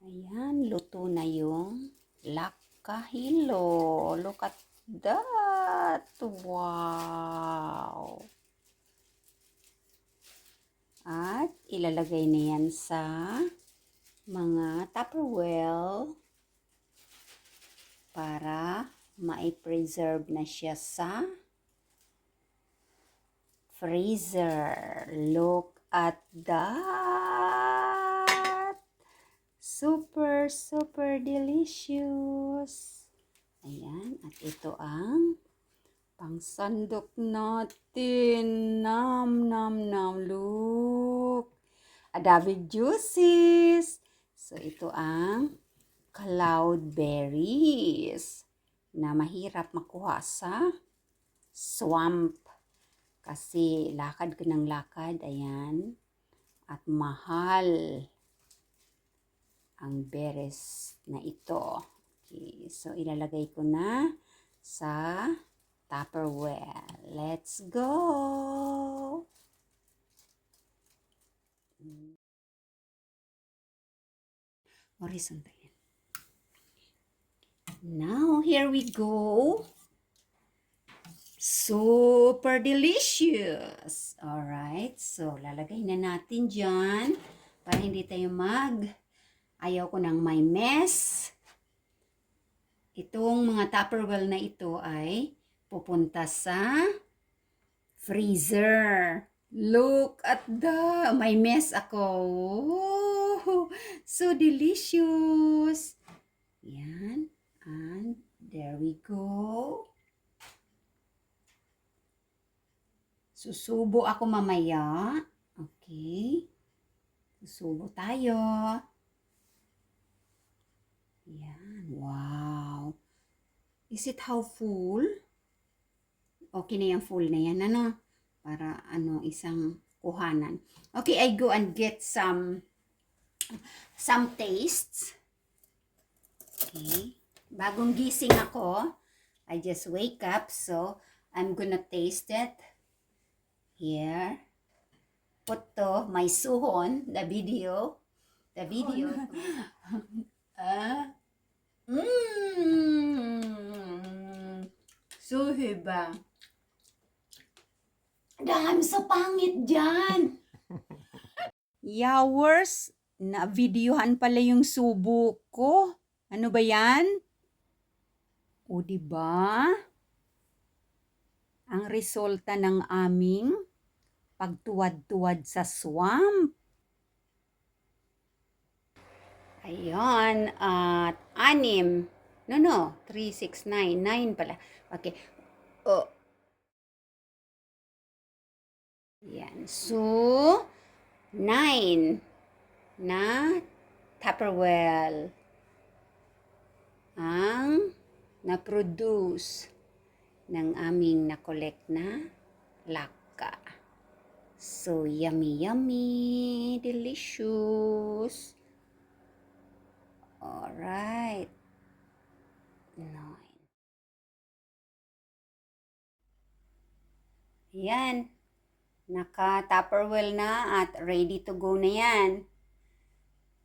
Ayan, luto na yung lakahilo. Look at that. Wow. At ilalagay na yan sa mga Tupperware para ma-preserve na siya sa freezer. Look at that. Super, super delicious. Ayan, at ito ang pangsandok natin. Nam, nam, nam. Look. Adave juices. So, ito ang cloudberries na mahirap makuha sa swamp. Kasi lakad ka ng lakad. Ayan. At mahal ang berries na ito. Okay, so ilalagay ko na sa Tupperware. Let's go! Horizontal. Now, here we go. Super delicious! Alright, so lalagay na natin dyan para hindi tayo ayaw ko ng may mess. Itong mga Tupperware na ito ay pupunta sa freezer. Look at may mess ako. Oh, so delicious. Yan. And there we go. Susubo ako mamaya. Okay. Susubo tayo. Yan. Wow. Is it how full? Okay na yung full na yan, ano? Para, isang kuhanan. Okay, I go and get some tastes. Okay. Bagong gising ako. I just wake up, so I'm gonna taste it. Here. Put to my suhon, the video. The video. Suhi ba? Daham sa pangit dyan. Yowers, na videohan pala yung subo ko. Ano ba yan? O diba? Ang resulta ng aming pagtuwad-tuwad sa swamp. Ayan, at 6. No, 3, 6, 9. 9 pala. Okay. Oh. Yan. So, 9 na Tupperware ang na-produce ng aming na-collect na laka. So, yummy, yummy, delicious. Alright. 9. Yan. Naka-Tupperware na at ready to go na yan.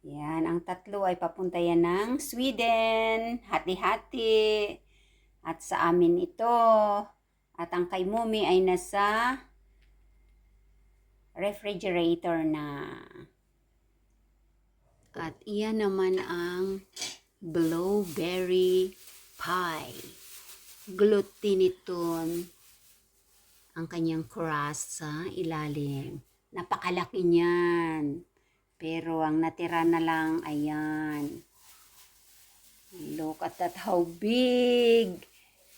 Yan, ang tatlo ay papunta yan ng Sweden. Hati-hati. At sa amin ito. At ang kay Mumi ay nasa refrigerator na. At iyan naman ang blueberry pie. Glutinitone ang kanyang crust sa ilalim. Napakalaki niyan. Pero ang natira na lang, ayan. Look at that, how big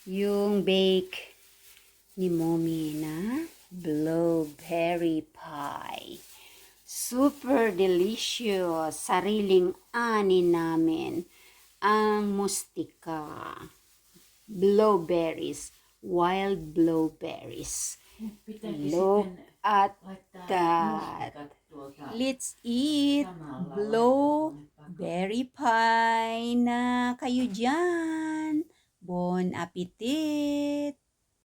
yung bake ni Mommy na blueberry pie. Super delicious. Sariling ani namin ang mustika. Blueberries. Wild blueberries. Look at that. Let's eat blueberry pie na kayo dyan. Bon appetit!